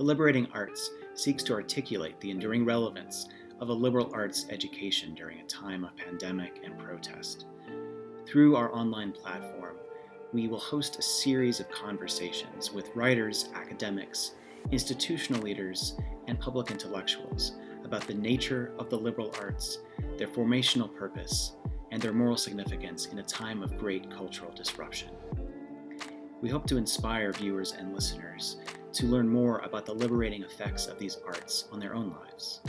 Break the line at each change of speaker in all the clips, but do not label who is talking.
The Liberating Arts seeks to articulate the enduring relevance of a liberal arts education during a time of pandemic and protest. Through our online platform, we will host a series of conversations with writers, academics, institutional leaders, and public intellectuals about the nature of the liberal arts, their formational purpose, and their moral significance in a time of great cultural disruption. We hope to inspire viewers and listeners to learn more about the liberating effects of these arts on their own lives.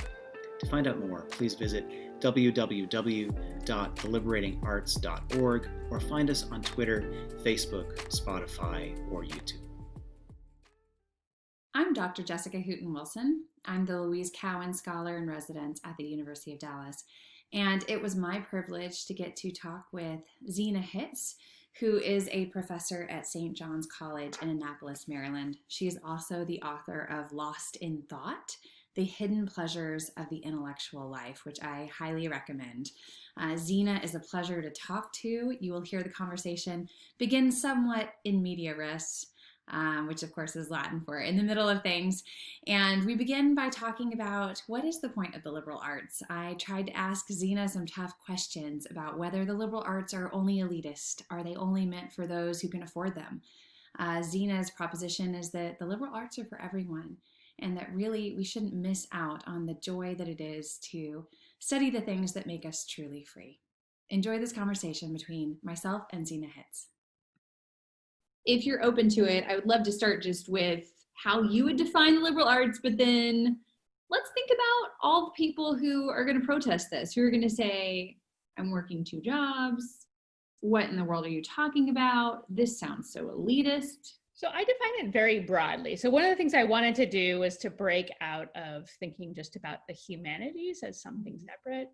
To find out more, please visit www.theliberatingarts.org or find us on Twitter, Facebook, Spotify, or YouTube.
I'm Dr. Jessica Hooten Wilson. I'm the Louise Cowan Scholar in Residence at the University of Dallas. And it was my privilege to get to talk with Zena Hitz, who is a professor at St. John's College in Annapolis, Maryland. She is also the author of Lost in Thought, The Hidden Pleasures of the Intellectual Life, which I highly recommend. Zena is a pleasure to talk to. You will hear the conversation begin somewhat in media res, which of course is Latin for in the middle of things. And we begin by talking about what is the point of the liberal arts. I tried to ask Zena some tough questions about whether the liberal arts are only elitist. Are they only meant for those who can afford them? Zena's proposition is that the liberal arts are for everyone, and that really we shouldn't miss out on the joy that it is to study the things that make us truly free. Enjoy this conversation between myself and Zena Hitz.
If you're open to it, I would love to start just with how you would define the liberal arts, but then let's think about all the people who are going to protest this, who are going to say, I'm working 2 jobs. What in the world are you talking about? This sounds so elitist.
So I define it very broadly. So one of the things I wanted to do was to break out of thinking just about the humanities as something separate.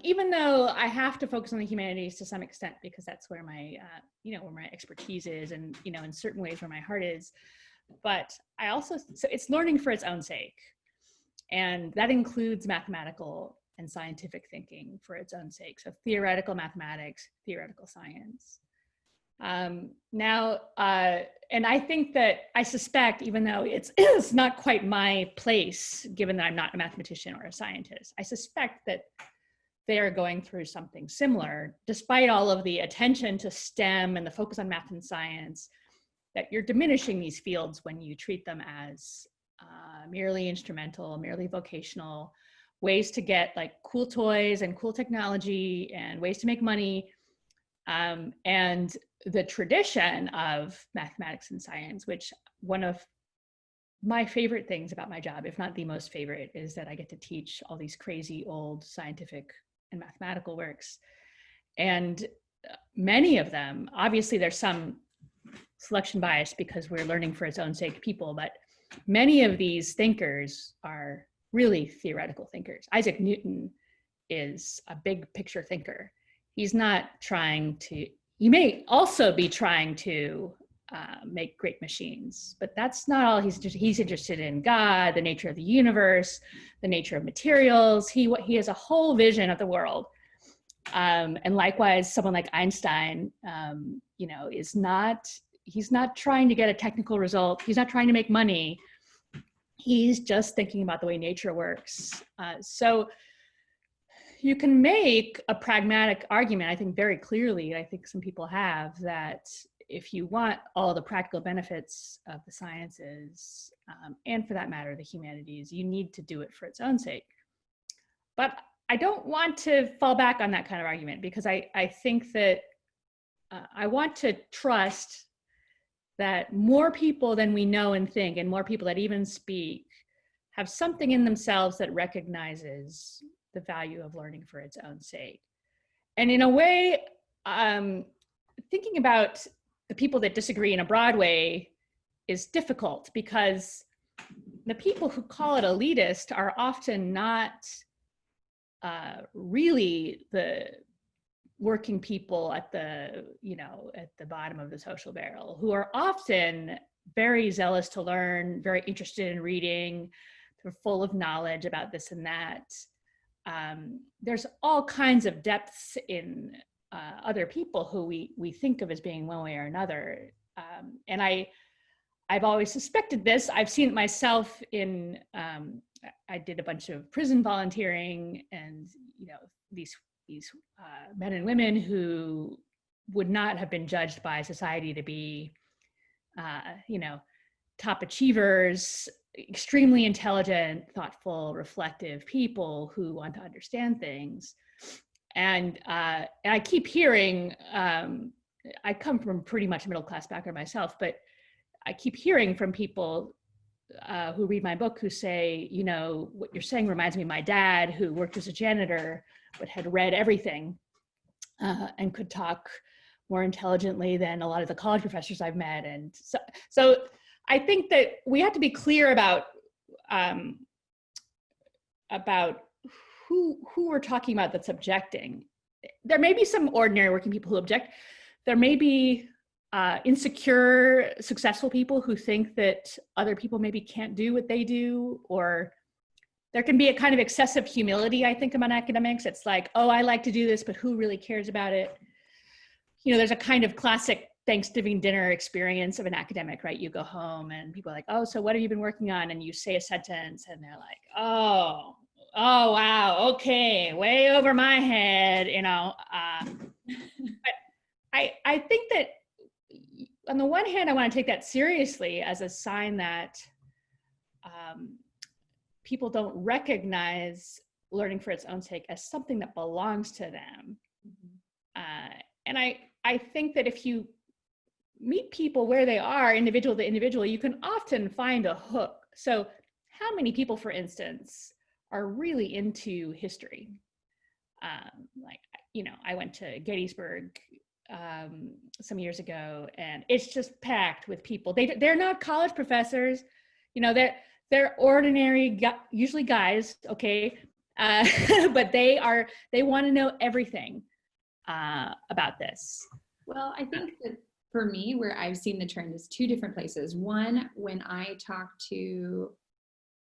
Even though I have to focus on the humanities to some extent because that's where my, where my expertise is, and in certain ways where my heart is. But I also, so it's learning for its own sake, and that includes mathematical and scientific thinking for its own sake. So theoretical mathematics, theoretical science. And I think that I suspect, even though it's not quite my place, given that I'm not a mathematician or a scientist, I suspect that they are going through something similar, despite all of the attention to STEM and the focus on math and science, that you're diminishing these fields when you treat them as merely instrumental, merely vocational, ways to get like cool toys and cool technology and ways to make money. And the tradition of mathematics and science, which one of my favorite things about my job, if not the most favorite, is that I get to teach all these crazy old scientific and mathematical works. And many of them, obviously there's some selection bias because we're learning for its own sake people, but many of these thinkers are really theoretical thinkers. Isaac Newton is a big picture thinker. He's not trying to, he may also be trying to make great machines, but that's not all he's interested in. God, the nature of the universe, the nature of materials. He has a whole vision of the world. And likewise, someone like Einstein, he's not trying to get a technical result. He's not trying to make money. He's just thinking about the way nature works. So you can make a pragmatic argument, I think very clearly, and I think some people have, that if you want all the practical benefits of the sciences, and for that matter, the humanities, you need to do it for its own sake. But I don't want to fall back on that kind of argument, because I think that I want to trust that more people than we know and think, and more people that even speak, have something in themselves that recognizes the value of learning for its own sake. And in a way, thinking about the people that disagree in a broad way is difficult, because the people who call it elitist are often not really the working people at the bottom of the social barrel, who are often very zealous to learn, very interested in reading, they're full of knowledge about this and that. There's all kinds of depths in other people who we think of as being one way or another. And I've always suspected this. I've seen it myself in, I did a bunch of prison volunteering, and, you know, these men and women who would not have been judged by society to be, you know, top achievers, extremely intelligent, thoughtful, reflective people who want to understand things. And I keep hearing, I come from pretty much a middle-class background myself, but I keep hearing from people who read my book who say, you know, what you're saying reminds me of my dad, who worked as a janitor, but had read everything and could talk more intelligently than a lot of the college professors I've met. And so I think that we have to be clear about who we're talking about that's objecting. There may be some ordinary working people who object. There may be insecure, successful people who think that other people maybe can't do what they do, or there can be a kind of excessive humility, I think, among academics. It's like, oh, I like to do this, but who really cares about it? You know, there's a kind of classic Thanksgiving dinner experience of an academic, right? You go home and people are like, oh, so what have you been working on? And you say a sentence and they're like, oh, wow, okay, way over my head, you know. But I think that on the one hand, I want to take that seriously as a sign that people don't recognize learning for its own sake as something that belongs to them. And I think that if you meet people where they are, individual to individual, you can often find a hook. So how many people, for instance, are really into history? Like, you know, I went to Gettysburg some years ago, and it's just packed with people. They're not college professors, you know, they're ordinary, usually guys, okay, but they want to know everything about this.
Well, I think that for me, where I've seen the trend is two different places. One, when I talk to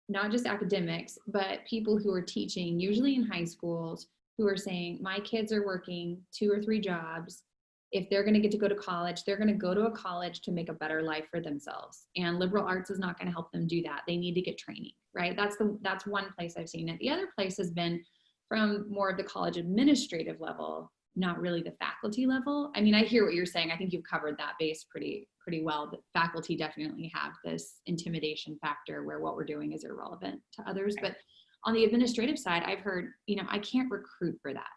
not just academics, but people who are teaching, usually in high schools, who are saying, my kids are working 2 or 3 jobs. If they're going to get to go to college, they're going to go to a college to make a better life for themselves. And liberal arts is not going to help them do that. They need to get training, right? That's one place I've seen it. The other place has been from more of the college administrative level, not really the faculty level. I mean, I hear what you're saying. I think you've covered that base pretty well. But faculty definitely have this intimidation factor where what we're doing is irrelevant to others. But on the administrative side, I've heard, you know, I can't recruit for that.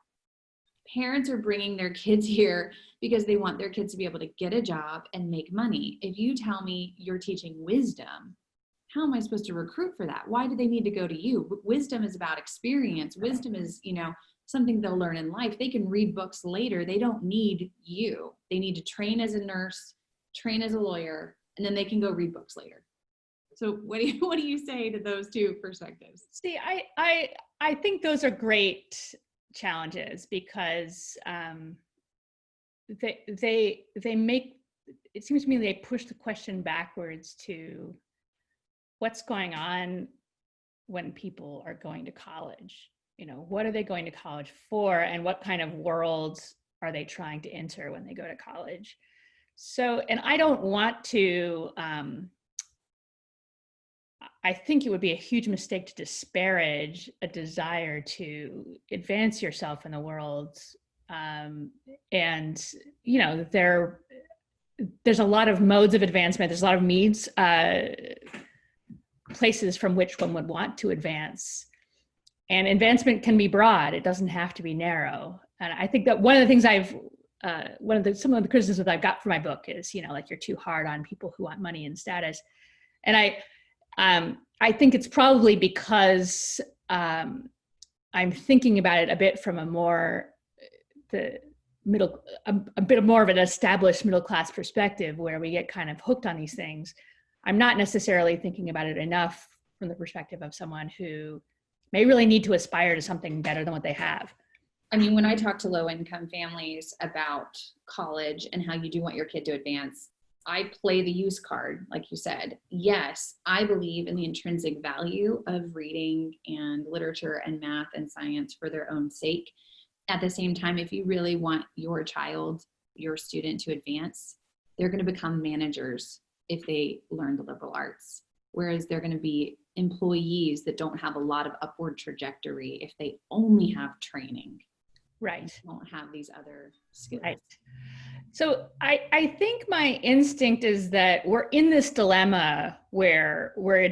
Parents are bringing their kids here because they want their kids to be able to get a job and make money. If you tell me you're teaching wisdom, how am I supposed to recruit for that? Why do they need to go to you? Wisdom is about experience. Wisdom is, you know, something they'll learn in life. They can read books later. They don't need you. They need to train as a nurse, train as a lawyer, and then they can go read books later. So what do you say to those two perspectives?
See, I think those are great challenges because they make, it seems to me they push the question backwards to what's going on when people are going to college. You know, what are they going to college for, and what kind of worlds are they trying to enter when they go to college? So, and I don't want to, I think it would be a huge mistake to disparage a desire to advance yourself in the world. And, you know, there's a lot of modes of advancement. There's a lot of means, places from which one would want to advance. And advancement can be broad. It doesn't have to be narrow. And I think that one of the things some of the criticisms I've got for my book is, you know, like, you're too hard on people who want money and status. And I think it's probably because I'm thinking about it a bit from a bit more of an established middle class perspective, where we get kind of hooked on these things. I'm not necessarily thinking about it enough from the perspective of someone who may really need to aspire to something better than what they have.
I mean, when I talk to low-income families about college and how you do want your kid to advance, I play the use card, like you said. Yes, I believe in the intrinsic value of reading and literature and math and science for their own sake. At the same time, if you really want your child, your student to advance, they're going to become managers if they learn the liberal arts, whereas they're going to be employees that don't have a lot of upward trajectory if they only have training.
Right.
Don't have these other skills.
Right. So I think my instinct is that we're in this dilemma where where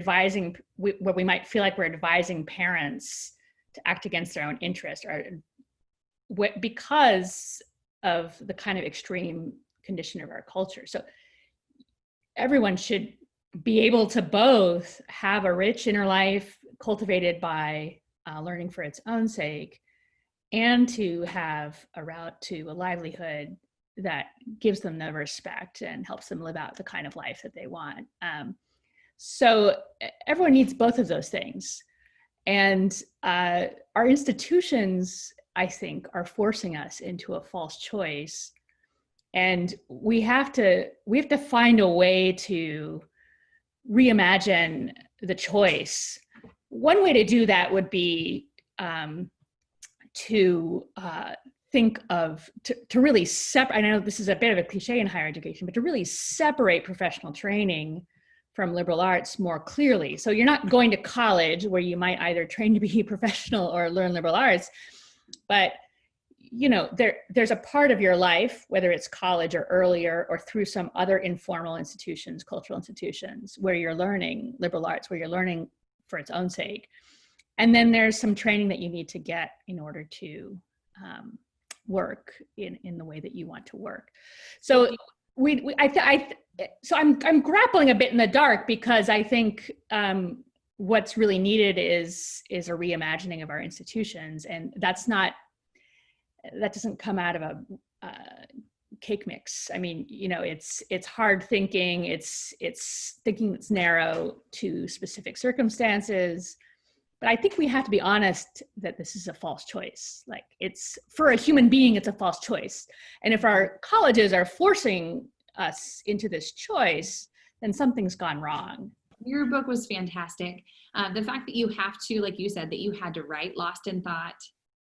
we might feel like we're advising parents to act against their own interest, or because of the kind of extreme condition of our culture. So everyone should be able to both have a rich inner life cultivated by learning for its own sake, and to have a route to a livelihood that gives them the respect and helps them live out the kind of life that they want. So everyone needs both of those things. And our institutions, I think, are forcing us into a false choice. And we have to find a way to reimagine the choice. One way to do that would be to think of, to really separate, I know this is a bit of a cliche in higher education, but to really separate professional training from liberal arts more clearly. So you're not going to college where you might either train to be a professional or learn liberal arts, but you know, there's a part of your life, whether it's college or earlier or through some other informal institutions, cultural institutions, where you're learning liberal arts, where you're learning for its own sake. And then there's some training that you need to get in order to work in the way that you want to work. So so I'm grappling a bit in the dark, because I think what's really needed is a reimagining of our institutions, and that doesn't come out of a cake mix. I mean, you know, it's hard thinking, it's thinking that's narrow to specific circumstances. But I think we have to be honest that this is a false choice. Like, it's, for a human being, it's a false choice. And if our colleges are forcing us into this choice, then something's gone wrong.
Your book was fantastic. The fact that you have to, like you said, that you had to write Lost in Thought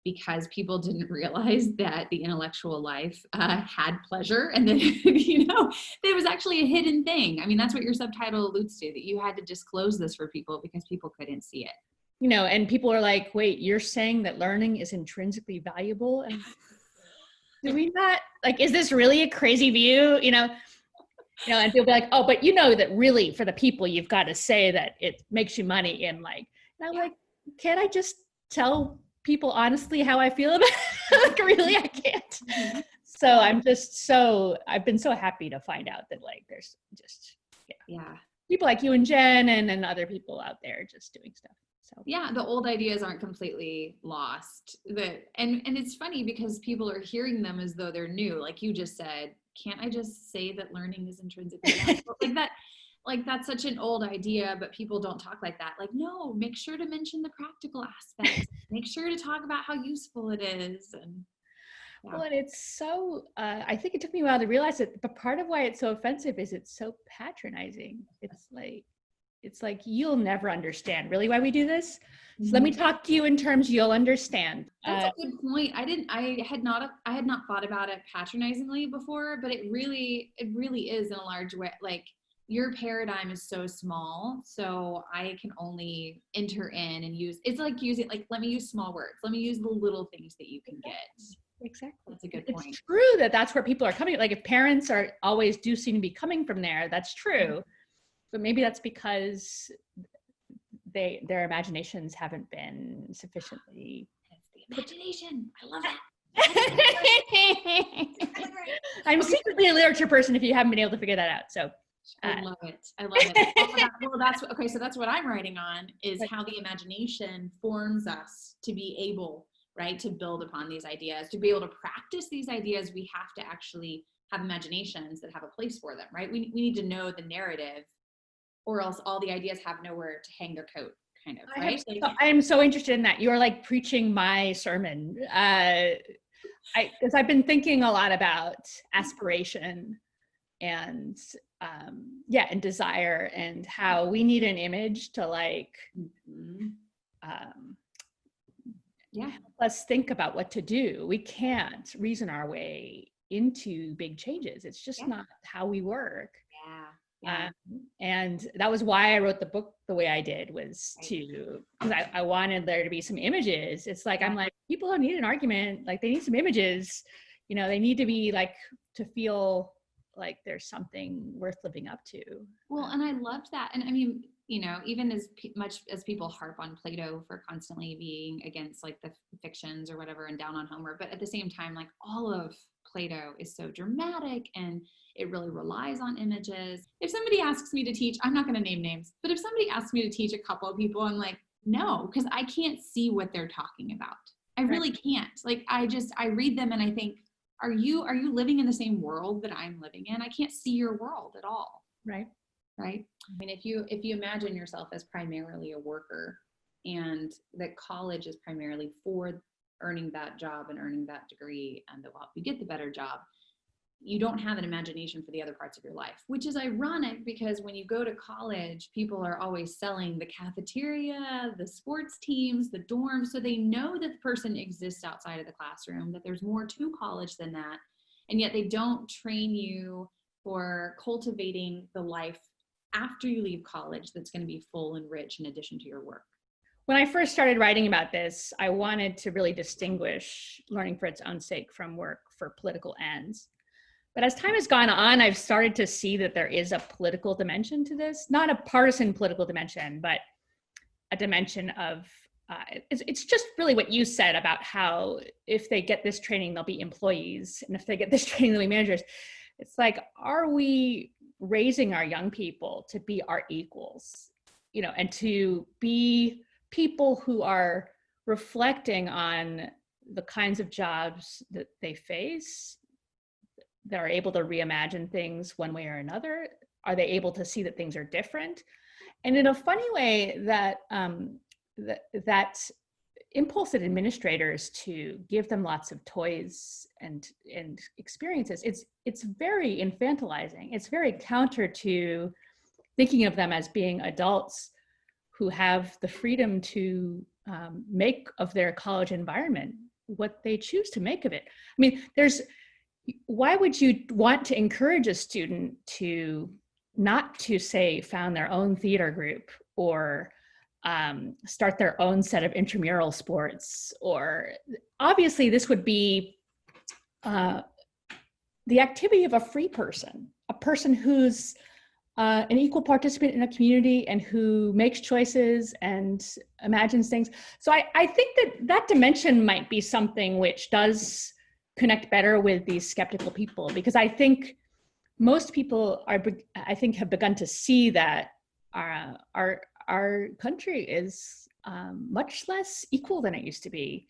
because people didn't realize that the intellectual life had pleasure, and that, you know, it was actually a hidden thing. I mean, that's what your subtitle alludes to, that you had to disclose this for people because people couldn't see it.
You know, and people are like, wait, you're saying that learning is intrinsically valuable? And do we not, like, is this really a crazy view? You know, and people be like, oh, but you know that really for the people, you've got to say that it makes you money. And like, and I'm like, can't I just tell people honestly how I feel about it? Like, really, I can't. Mm-hmm. So I've been so happy to find out that, like, there's just, people like you and Jen and other people out there just doing stuff. So
yeah, the old ideas aren't completely lost. And it's funny because people are hearing them as though they're new. Like you just said, can't I just say that learning is intrinsically valuable? Like that's such an old idea, but people don't talk like that. Like, no, make sure to mention the practical aspects. Make sure to talk about how useful it is. And
well, and it's so, I think it took me a while to realize it, but part of why it's so offensive is it's so patronizing. It's like, you'll never understand really why we do this. So let me talk to you in terms you'll understand.
That's a good point. I had not thought about it patronizingly before, but it really is in a large way. Like, your paradigm is so small, so I can only enter in and use, it's like using, like, let me use small words. Let me use the little things that you can get.
Exactly.
That's a good point.
It's true that's where people are coming. Like, if parents do seem to be coming from there, that's true. But maybe that's because their imaginations haven't been sufficiently.
It's the imagination. I love it.
I'm secretly a literature person if you haven't been able to figure that out. So
I love it. Well, that's what I'm writing on, is how the imagination forms us to be able, right, to build upon these ideas, to be able to practice these ideas. We have to actually have imaginations that have a place for them, right? We need to know the narrative, or else all the ideas have nowhere to hang their coat, kind of, right?
I am so interested in that. You're like preaching my sermon. Because I've been thinking a lot about aspiration and and desire, and how we need an image to let's think about what to do. We can't reason our way into big changes. It's just not how we work.
Yeah.
And that was why I wrote the book the way I did, was because I wanted there to be some images. It's like, I'm like, people don't need an argument. Like, they need some images, you know, they need to be like, to feel like there's something worth living up to.
Well, and I loved that. And I mean, you know, even as much as people harp on Plato for constantly being against like the fictions or whatever and down on Homer, but at the same time, like all of Plato is so dramatic and it really relies on images. If somebody asks me to teach, I'm not going to name names, but if somebody asks me to teach a couple of people, I'm like, no, because I can't see what they're talking about. I really can't. Like, I read them and I think, are you living in the same world that I'm living in? I can't see your world at all.
Right.
Right. I mean, if you imagine yourself as primarily a worker and that college is primarily for earning that job and earning that degree and that will help you get the better job, you don't have an imagination for the other parts of your life, which is ironic because when you go to college, people are always selling the cafeteria, the sports teams, the dorms. So they know that the person exists outside of the classroom, that there's more to college than that. And yet they don't train you for cultivating the life after you leave college that's going to be full and rich in addition to your work.
When I first started writing about this, I wanted to really distinguish learning for its own sake from work for political ends. But as time has gone on, I've started to see that there is a political dimension to this, not a partisan political dimension, but a dimension of, it's just really what you said about how if they get this training, they'll be employees. And if they get this training, they'll be managers. It's like, are we raising our young people to be our equals, you know, and to be people who are reflecting on the kinds of jobs that they face, that are able to reimagine things one way or another? Are they able to see that things are different? And in a funny way, that that impulse at administrators to give them lots of toys and experiences, it's very infantilizing. It's very counter to thinking of them as being adults who have the freedom to make of their college environment what they choose to make of it. I mean, why would you want to encourage a student to not to say found their own theater group or start their own set of intramural sports? Or obviously this would be the activity of a free person, a person who's an equal participant in a community and who makes choices and imagines things. So I think that dimension might be something which does connect better with these skeptical people, because I think most people have begun to see that our country is much less equal than it used to be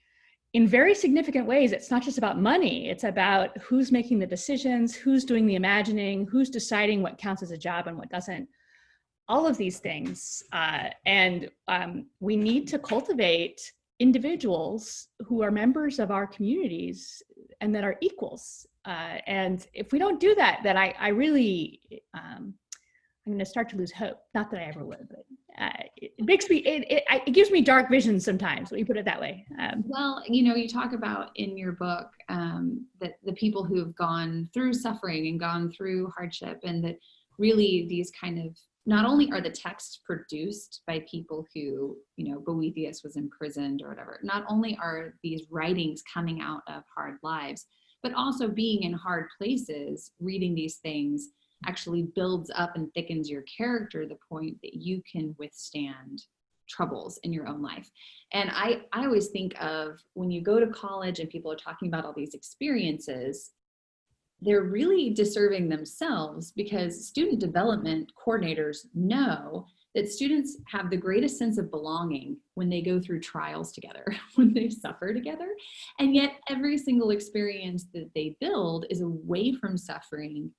in very significant ways. It's not just about money. It's about who's making the decisions, who's doing the imagining, who's deciding what counts as a job and what doesn't. All of these things. And we need to cultivate individuals who are members of our communities and that are equals. And if we don't do that, then I really, I'm going to start to lose hope. Not that I ever would, but it gives me dark visions sometimes. Let me put it that way.
Well, you know, you talk about in your book that the people who have gone through suffering and gone through hardship, and that really these kind of, not only are the texts produced by people who, you know, Boethius was imprisoned or whatever, not only are these writings coming out of hard lives, but also being in hard places, reading these things actually builds up and thickens your character to the point that you can withstand troubles in your own life. And I always think of when you go to college and people are talking about all these experiences, they're really disserving themselves, because student development coordinators know that students have the greatest sense of belonging when they go through trials together, when they suffer together. And yet every single experience that they build is away from suffering.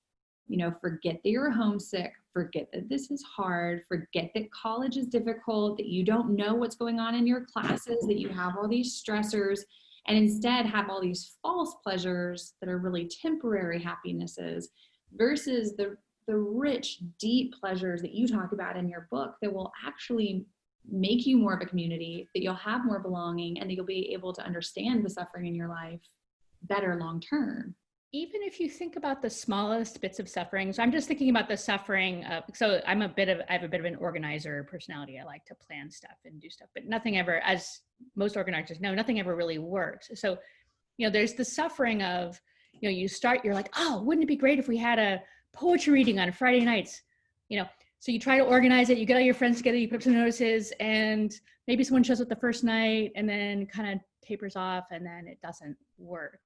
You know, forget that you're homesick, forget that this is hard, forget that college is difficult, that you don't know what's going on in your classes, that you have all these stressors, and instead have all these false pleasures that are really temporary happinesses, versus the rich, deep pleasures that you talk about in your book that will actually make you more of a community, that you'll have more belonging, and that you'll be able to understand the suffering in your life better long term.
even if you think about the smallest bits of suffering, so I'm just thinking about the suffering of, so I have a bit of an organizer personality. I like to plan stuff and do stuff, but nothing ever, as most organizers know, nothing ever really works. So, there's the suffering of, you're like, oh, wouldn't it be great if we had a poetry reading on Friday nights? So you try to organize it, you get all your friends together, you put up some notices, and maybe someone shows up the first night and then kind of tapers off, and then it doesn't work.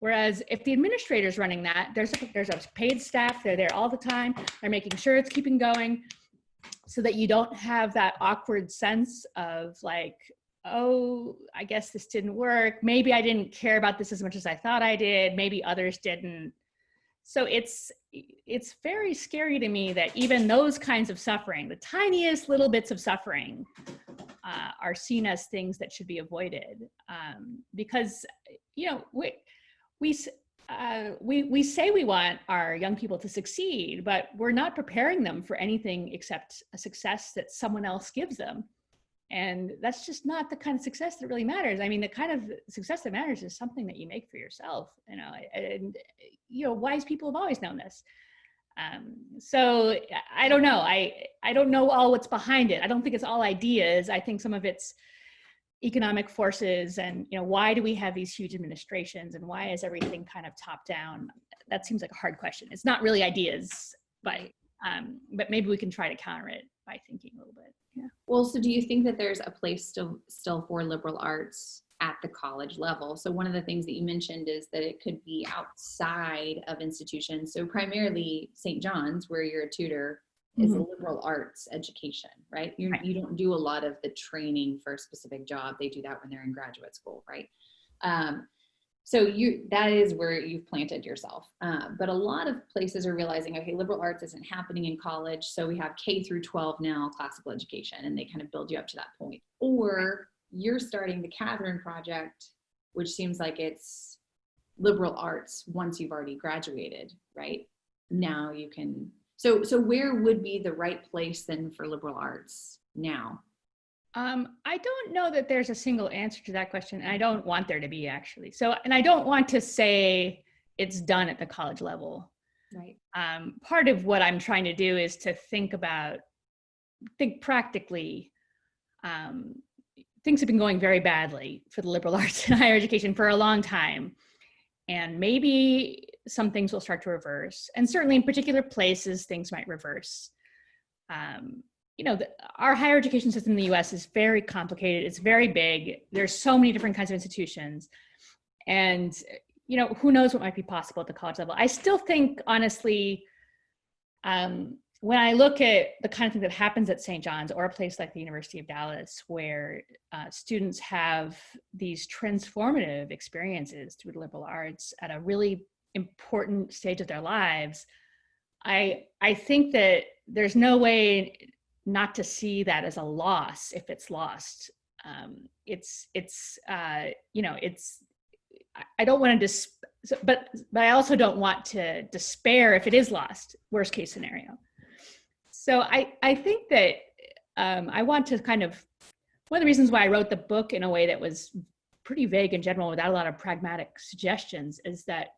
Whereas if the administrator's running that, there's a paid staff, they're there all the time, they're making sure it's keeping going, so that you don't have that awkward sense of like, oh, I guess this didn't work. Maybe I didn't care about this as much as I thought I did. Maybe others didn't. So it's very scary to me that even those kinds of suffering, the tiniest little bits of suffering, are seen as things that should be avoided, because we say we want our young people to succeed, but we're not preparing them for anything except a success that someone else gives them. And that's just not the kind of success that really matters. I mean, the kind of success that matters is something that you make for yourself, and wise people have always known this. So I don't know. I don't know all what's behind it. I don't think it's all ideas. I think some of it's economic forces, and why do we have these huge administrations, and why is everything kind of top down? That seems like a hard question. It's not really ideas, but maybe we can try to counter it by thinking a little bit. Yeah.
Well, so do you think that there's a place still for liberal arts at the college level? So one of the things that you mentioned is that it could be outside of institutions. So primarily St. John's, where you're a tutor, is a liberal arts education, right? You don't do a lot of the training for a specific job. They do that when they're in graduate school, right? So that is where you've planted yourself. But a lot of places are realizing, okay, liberal arts isn't happening in college, so we have K through 12 now, classical education, and they kind of build you up to that point. Or you're starting the Catherine Project, which seems like it's liberal arts once you've already graduated, right? Now you can, so where would be the right place then for liberal arts now?
I don't know that there's a single answer to that question, and I don't want there to be, actually. So, and I don't want to say it's done at the college level.
Right.
Part of what I'm trying to do is to think practically. Things have been going very badly for the liberal arts in higher education for a long time, and maybe some things will start to reverse. And certainly in particular places, things might reverse. Our higher education system in the US is very complicated. It's very big. There's so many different kinds of institutions. And, who knows what might be possible at the college level. I still think, honestly, when I look at the kind of thing that happens at St. John's or a place like the University of Dallas, where students have these transformative experiences through the liberal arts at a really important stage of their lives, I think that there's no way not to see that as a loss if it's lost. I don't want to but I also don't want to despair if it is lost, worst case scenario. So I think that I want to one of the reasons why I wrote the book in a way that was pretty vague in general without a lot of pragmatic suggestions is that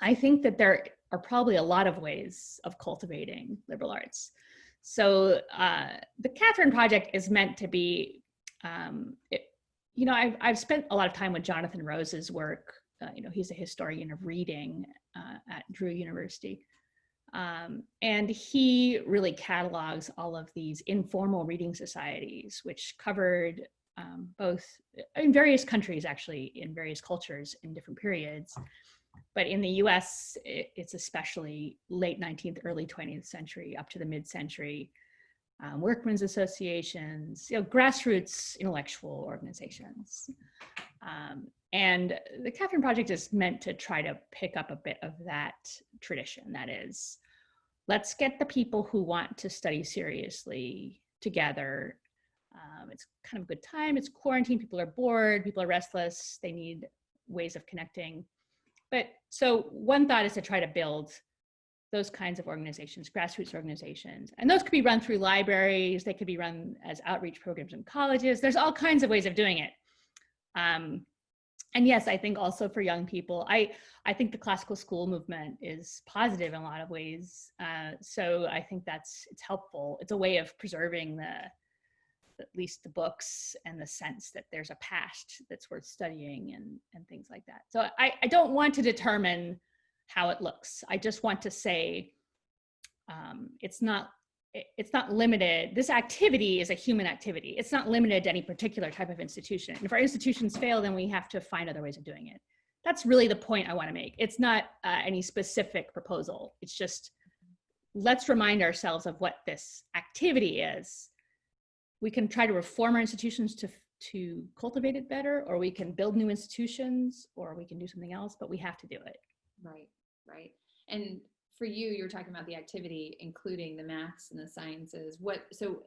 I think that there are probably a lot of ways of cultivating liberal arts. So the Catherine Project is meant to be, I've spent a lot of time with Jonathan Rose's work. He's a historian of reading at Drew University. And he really catalogs all of these informal reading societies, which covered both in various countries, actually, in various cultures in different periods. But in the US, it's especially late 19th, early 20th century, up to the mid-century, workmen's associations, grassroots intellectual organizations. And the Catherine Project is meant to try to pick up a bit of that tradition. That is, let's get the people who want to study seriously together. It's kind of a good time. It's quarantine. People are bored. People are restless. They need ways of connecting. But so one thought is to try to build those kinds of organizations, grassroots organizations. And those could be run through libraries. They could be run as outreach programs in colleges. There's all kinds of ways of doing it. And yes, I think also for young people, I think the classical school movement is positive in a lot of ways. So I think it's helpful. It's a way of preserving at least the books and the sense that there's a past that's worth studying and things like that. So I don't want to determine how it looks. I just want to say it's not limited. This activity is a human activity. It's not limited to any particular type of institution. And if our institutions fail, then we have to find other ways of doing it. That's really the point I want to make. It's not any specific proposal. It's just, let's remind ourselves of what this activity is. We can try to reform our institutions to cultivate it better, or we can build new institutions, or we can do something else, but we have to do it.
Right. And for you, you're talking about the activity, including the maths and the sciences. So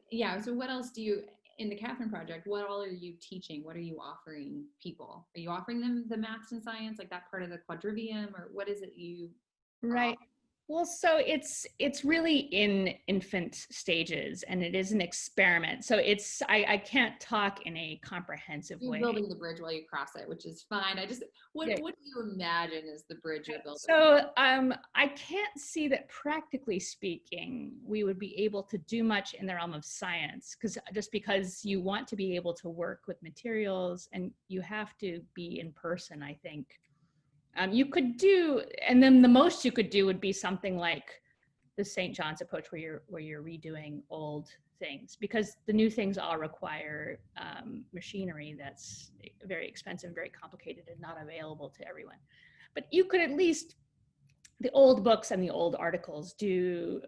what else do you, in the Catherine Project, what all are you teaching? What are you offering people? Are you offering them the maths and science, like that part of the quadrivium, or what is it you?
Right. Well, so it's really in infant stages, and it is an experiment. So I can't talk in a comprehensive way.
You're building the bridge while you cross it, which is fine. What do you imagine is the bridge you're building?
So I can't see that practically speaking, we would be able to do much in the realm of science, because you want to be able to work with materials, and you have to be in person, I think. You could do, and then the most you could do would be something like the St. John's approach, where you're redoing old things, because the new things all require machinery that's very expensive, very complicated, and not available to everyone. But you could at least, the old books and the old articles do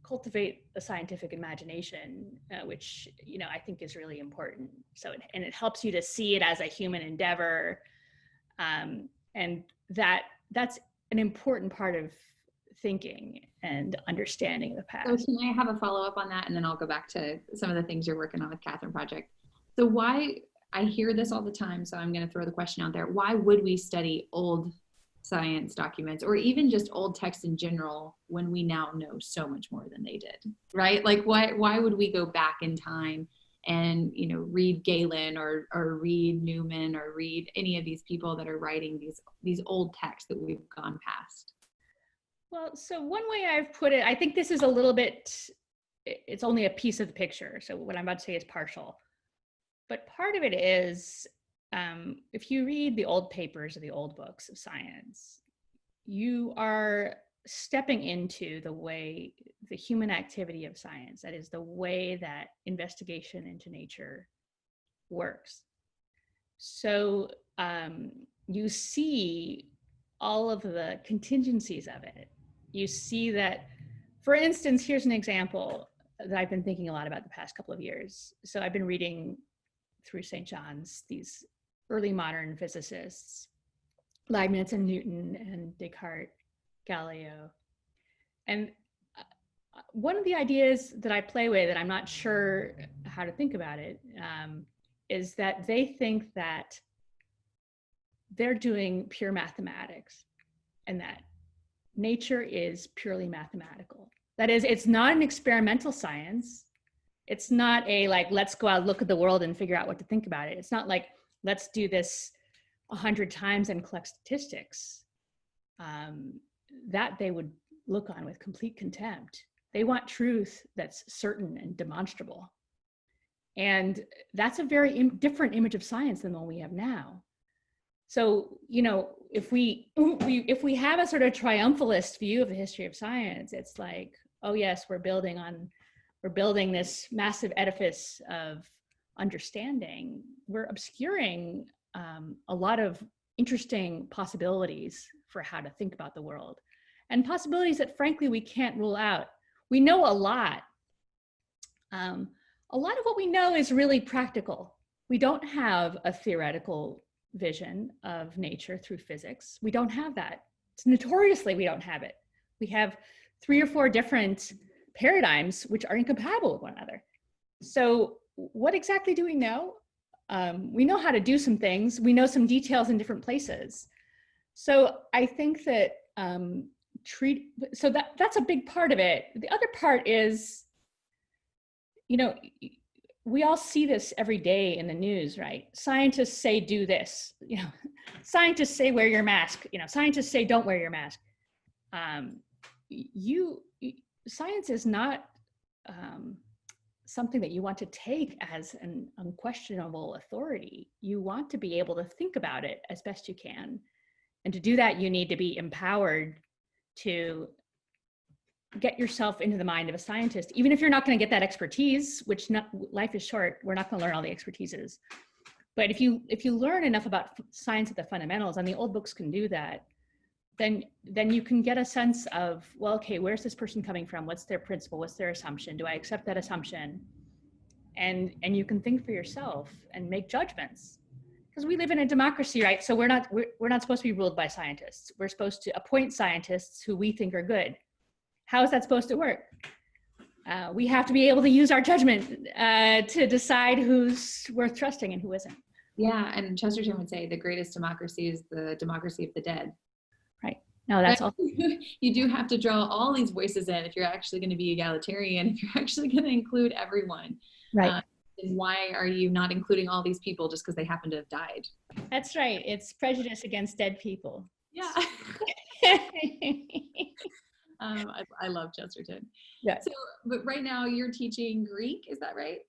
cultivate the scientific imagination, which I think is really important. So it helps you to see it as a human endeavor. And that's an important part of thinking and understanding the past.
So can I have a follow-up on that, and then I'll go back to some of the things you're working on with Catherine Project. So why, I hear this all the time, so I'm going to throw the question out there. Why would we study old science documents, or even just old text in general, when we now know so much more than they did, right? Like why would we go back in time and read Galen or read Newman or read any of these people that are writing these old texts that we've gone past?
Well, so one way I've put it, I think this is a little bit, it's only a piece of the picture. So what I'm about to say is partial. But part of it is, if you read the old papers or the old books of science, you are stepping into the human activity of science. That is the way that investigation into nature works. So you see all of the contingencies of it. You see that, for instance, here's an example that I've been thinking a lot about the past couple of years. So I've been reading through St. John's, these early modern physicists, Leibniz and Newton and Descartes, Galileo. And one of the ideas that I play with, and I'm not sure how to think about it, is that they think that they're doing pure mathematics, and that nature is purely mathematical. That is, it's not an experimental science. It's not let's go out, look at the world and figure out what to think about it. It's not like, let's do this 100 times and collect statistics. That they would look on with complete contempt. They want truth that's certain and demonstrable. And that's a very different image of science than the one we have now. So, if we have a sort of triumphalist view of the history of science, it's like, oh yes, we're building this massive edifice of understanding. We're obscuring a lot of interesting possibilities for how to think about the world, and possibilities that frankly we can't rule out. We know a lot. A lot of what we know is really practical. We don't have a theoretical vision of nature through physics. We don't have that. It's notoriously, we don't have it. We have 3 or 4 different paradigms which are incompatible with one another. So what exactly do we know? We know how to do some things. We know some details in different places. So I think that that's a big part of it. The other part is, we all see this every day in the news, right? Scientists say do this, scientists say wear your mask, scientists say don't wear your mask. Science is not something that you want to take as an unquestionable authority. You want to be able to think about it as best you can. And to do that, you need to be empowered to get yourself into the mind of a scientist, even if you're not going to get that expertise, life is short. We're not going to learn all the expertises. But if you learn enough about science at the fundamentals, and the old books can do that, then you can get a sense of, well, okay, where's this person coming from? What's their principle? What's their assumption? Do I accept that assumption? And you can think for yourself and make judgments. Because we live in a democracy, right? So we're not supposed to be ruled by scientists. We're supposed to appoint scientists who we think are good. How is that supposed to work? We have to be able to use our judgment to decide who's worth trusting and who isn't.
Yeah, and Chesterton would say the greatest democracy is the democracy of the dead.
Right. No, that's all.
You do have to draw all these voices in if you're actually going to be egalitarian, if you're actually going to include everyone.
Right.
And why are you not including all these people just because they happen to have died?
That's right. It's prejudice against dead people.
Yeah. I love Chesterton.
Yeah.
So, but right now you're teaching Greek, is that right?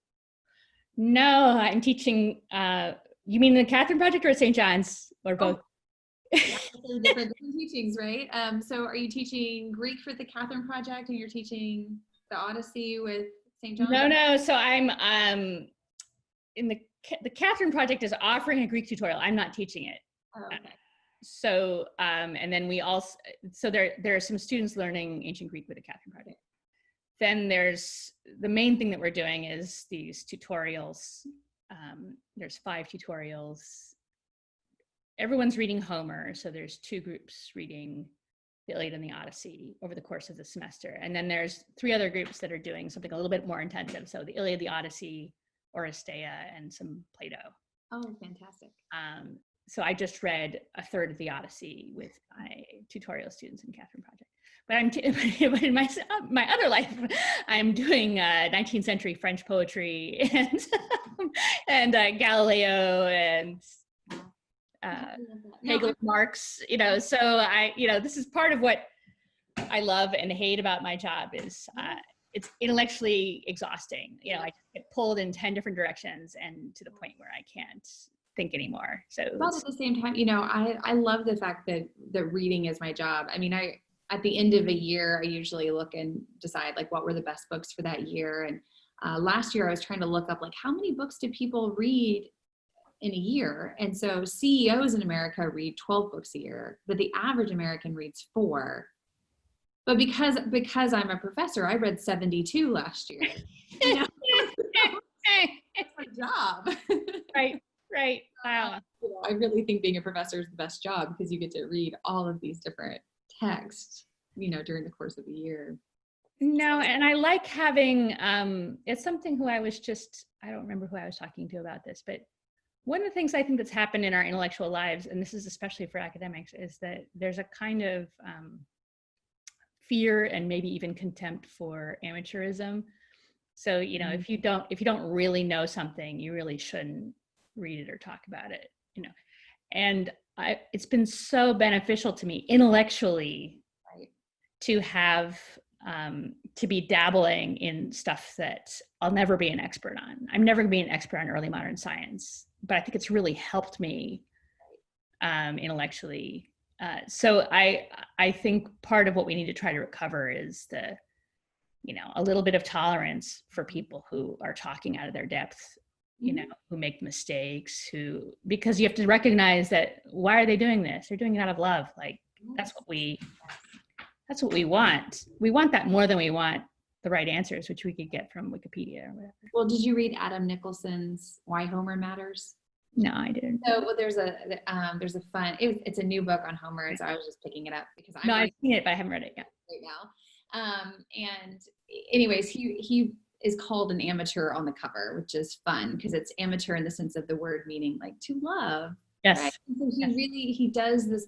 No, I'm teaching, you mean the Catherine Project or St. John's, or both?
Yeah, different teachings, right? So are you teaching Greek for the Catherine Project, and you're teaching the Odyssey with St. John's?
No. So I'm in the Catherine Project is offering a Greek tutorial. I'm not teaching it.
Oh, okay.
So and then we also, so there are some students learning ancient Greek with the Catherine Project. Then there's the main thing that we're doing is these tutorials. There's 5 tutorials. Everyone's reading Homer, so there's 2 groups reading the Iliad and the Odyssey over the course of the semester. And then there's 3 other groups that are doing something a little bit more intensive. So the Iliad, the Odyssey, Oresteia, and some Plato. Oh,
fantastic.
So I just read a third of the Odyssey with my tutorial students in Catherine Project. But but in my other life, I'm doing 19th century French poetry and Galileo and Hegel, Marx, so this is part of what I love and hate about my job is it's intellectually exhausting. I just get pulled in 10 different directions and to the point where I can't think anymore. So
but at the same time, I love the fact that reading is my job. I mean, at the end of a year, I usually look and decide like what were the best books for that year. And last year I was trying to look up like how many books do people read in a year. And so CEOs in America read 12 books a year, but the average American reads 4. But because I'm a professor, I read 72 last year. That's my job.
Right. Wow.
I really think being a professor is the best job because you get to read all of these different texts, during the course of a year.
No, and I like having, it's something I don't remember who I was talking to about this, but one of the things I think that's happened in our intellectual lives, and this is especially for academics, is that there's a kind of fear and maybe even contempt for amateurism. So, if you don't really know something, you really shouldn't read it or talk about it, and it's been so beneficial to me intellectually, right, to have to be dabbling in stuff that I'll never be an expert on. I'm never gonna be an expert on early modern science, but I think it's really helped me intellectually. So I think part of what we need to try to recover is a little bit of tolerance for people who are talking out of their depth, who make mistakes, because you have to recognize that why are they doing this? They're doing it out of love. Like that's what we want. We want that more than we want the right answers, which we could get from Wikipedia or whatever.
Well, did you read Adam Nicholson's Why Homer Matters?
No, I didn't.
So, well, there's a fun, it's a new book on Homer, so I was just picking it up because
I've seen it, but I haven't read it yet.
Right now. And anyways, he is called an amateur on the cover, which is fun because it's amateur in the sense of the word meaning like to love.
Yes.
Right? So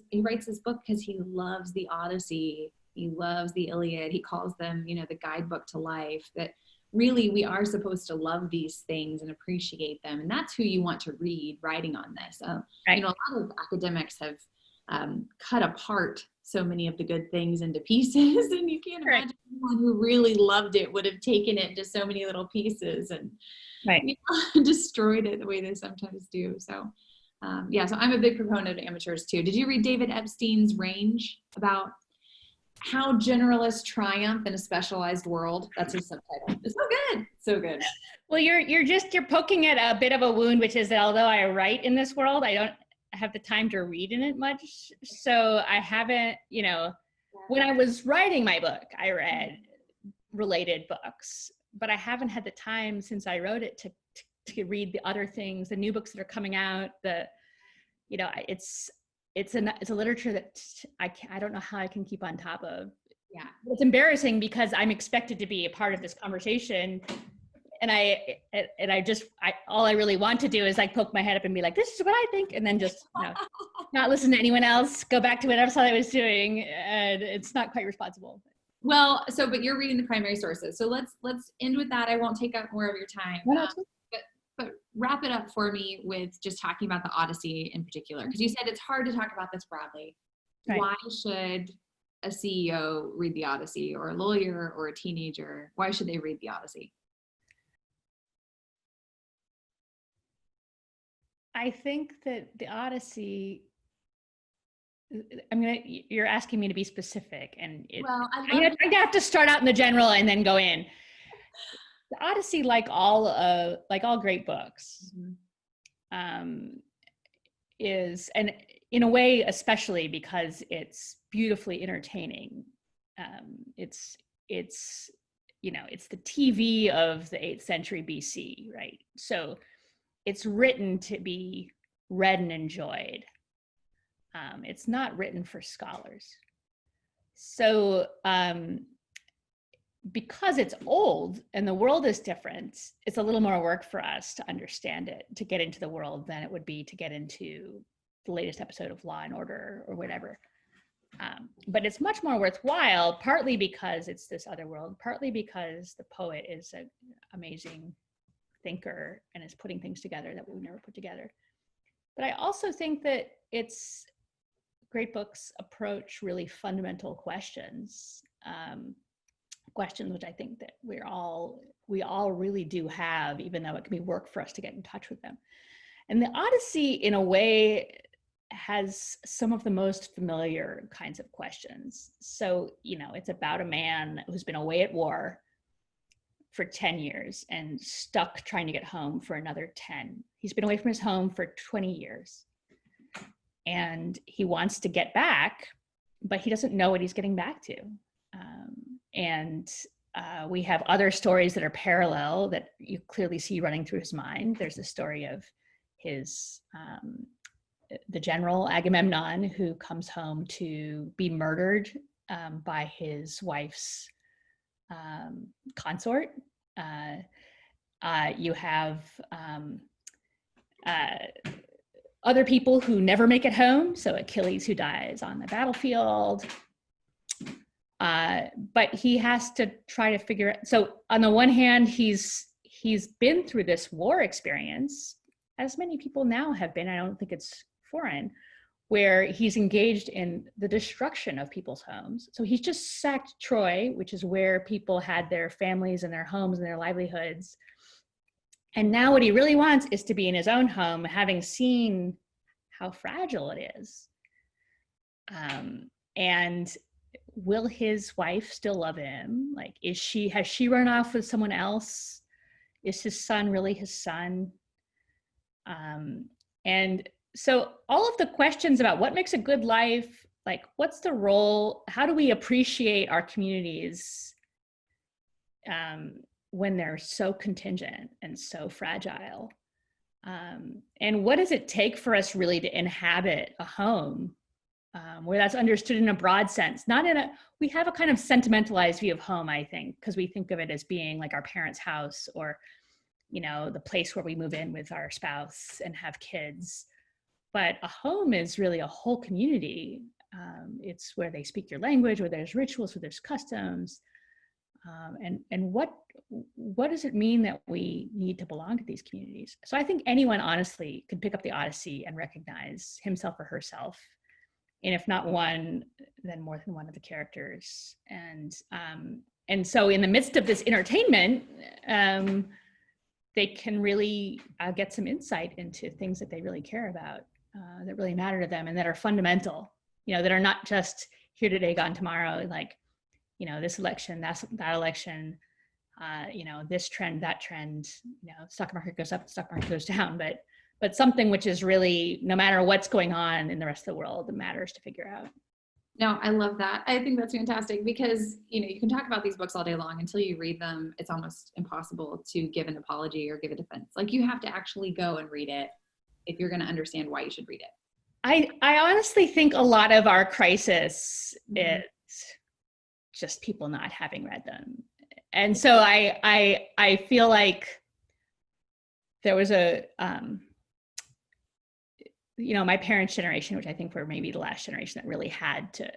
he writes this book because he loves the Odyssey. He loves the Iliad. He calls them, the guidebook to life, that really we are supposed to love these things and appreciate them. And that's who you want to read writing on this.
Right.
You know, a lot of academics have cut apart so many of the good things into pieces, and you can't imagine anyone who really loved it would have taken it into so many little pieces and you know, destroyed it the way they sometimes do. So yeah, so I'm a big proponent of amateurs too. Did you read David Epstein's Range, about how generalists triumph in a specialized world? That's his subtitle. It's so good. So good.
Well, you're poking at a bit of a wound, which is that although I write in this world, I don't have the time to read in it much. So I haven't, you know, when I was writing my book, I read related books, but I haven't had the time since I wrote it to read the other things, the new books that are coming out. You know, it's a literature that I don't know how I can keep on top of.
Yeah.
It's embarrassing because I'm expected to be a part of this conversation. And all I really want to do is like poke my head up and be like, this is what I think. And then just, you know, not listen to anyone else, go back to whatever I was doing. And it's not quite responsible.
Well, but you're reading the primary sources. So let's end with that. I won't take up more of your time. But wrap it up for me with just talking about the Odyssey in particular, because you said it's hard to talk about this broadly. Right. Why should a CEO read the Odyssey, or a lawyer or a teenager? Why should they read the Odyssey?
I think that the Odyssey, you're asking me to be specific, and I'm gonna have to start out in the general and then go in. The Odyssey, like all great books, is, and in a way, especially because it's beautifully entertaining. It's you know, it's the TV of the 8th century BC, right? So it's written to be read and enjoyed. It's not written for scholars. So because it's old and the world is different, it's a little more work for us to understand it, to get into the world, than it would be to get into the latest episode of Law and Order or whatever. But it's much more worthwhile, partly because it's this other world, partly because the poet is an amazing thinker and is putting things together that we would never put together. But I also think that it's great books approach really fundamental questions, questions which I think that we all really do have, even though it can be work for us to get in touch with them. And the Odyssey, in a way, has some of the most familiar kinds of questions. So, you know, it's about a man who's been away at war for 10 years and stuck trying to get home for another 10. He's been away from his home for 20 years. And he wants to get back, but he doesn't know what he's getting back to. We have other stories that are parallel that you clearly see running through his mind. There's the story of his, the general Agamemnon, who comes home to be murdered by his wife's consort. You have other people who never make it home. So Achilles, who dies on the battlefield. But he has to try to figure it. So on the one hand, he's been through this war experience, as many people now have been. I don't think it's foreign, where he's engaged in the destruction of people's homes. So he's just sacked Troy, which is where people had their families and their homes and their livelihoods. And now what he really wants is to be in his own home, having seen how fragile it is. And will his wife still love him? Like, has she run off with someone else? Is his son really his son? And so all of the questions about what makes a good life, like what's the role, how do we appreciate our communities when they're so contingent and so fragile? And what does it take for us really to inhabit a home where that's understood in a broad sense, not in we have a kind of sentimentalized view of home, I think, because we think of it as being like our parents' house, or, you know, the place where we move in with our spouse and have kids. But a home is really a whole community. It's where they speak your language, where there's rituals, where there's customs. And what does it mean that we need to belong to these communities? So I think anyone honestly could pick up the Odyssey and recognize himself or herself, and if not one, then more than one of the characters. And so in the midst of this entertainment, they can really get some insight into things that they really care about, that really matter to them and that are fundamental, that are not just here today, gone tomorrow, like, this election, that election, this trend, that trend, stock market goes up, stock market goes down, but something which is really, no matter what's going on in the rest of the world, it matters to figure out.
No, I love that. I think that's fantastic because, you can talk about these books all day long. Until you read them, it's almost impossible to give an apology or give a defense. Like, you have to actually go and read it if you're going to understand why you should read it.
I honestly think a lot of our crisis is just people not having read them. And so I feel like there was my parents' generation, which I think were maybe the last generation that really had to,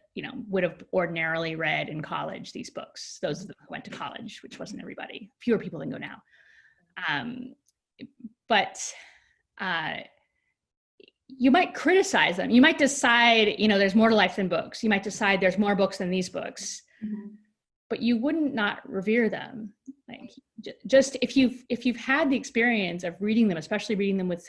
would have ordinarily read in college these books. Those who went to college, which wasn't everybody, fewer people than go now. But you might criticize them. You might decide, there's more to life than books. You might decide there's more books than these books, but you wouldn't not revere them. Like, just if you've had the experience of reading them, especially reading them with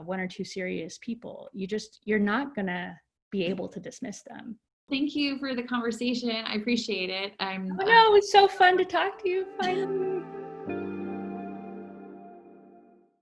one or two serious people, you're not gonna be able to dismiss them.
Thank you for the conversation. I appreciate it.
No, it's so fun to talk to you finally.